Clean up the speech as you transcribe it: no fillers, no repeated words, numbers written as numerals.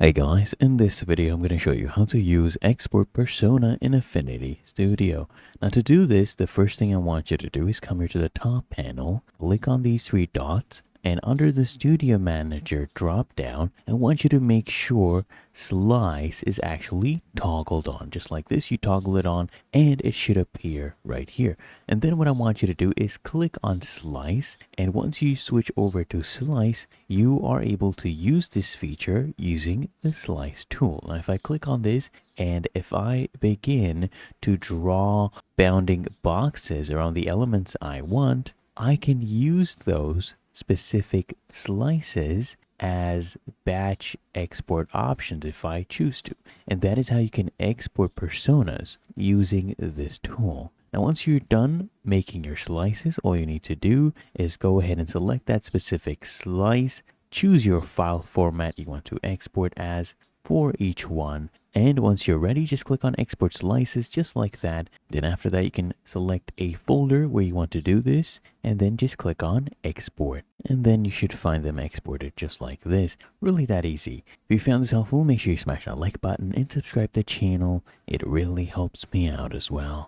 Hey guys, in this video I'm going to show you how to use export persona in Affinity Studio. Now to do this, the first thing I want you to do is come here to the top panel, click on these three dots, and under the Studio Manager drop down, I want you to make sure Slice is actually toggled on. Just like this, you toggle it on and it should appear right here. And then what I want you to do is click on Slice, and once you switch over to Slice, you are able to use this feature using the Slice tool. Now if I click on this and if I begin to draw bounding boxes around the elements I want, I can use those specific slices as batch export options if I choose to. And that is how you can export personas using this tool. Now once you're done making your slices, all you need to do is go ahead and select that specific slice, choose your file format you want to export as for each one, and once you're ready, just click on export slices just like that. Then after that, you can select a folder where you want to do this, and then just click on export, and then you should find them exported just like this. Really that easy. If you found this helpful, make sure you smash that like button and subscribe to the channel. It really helps me out as well.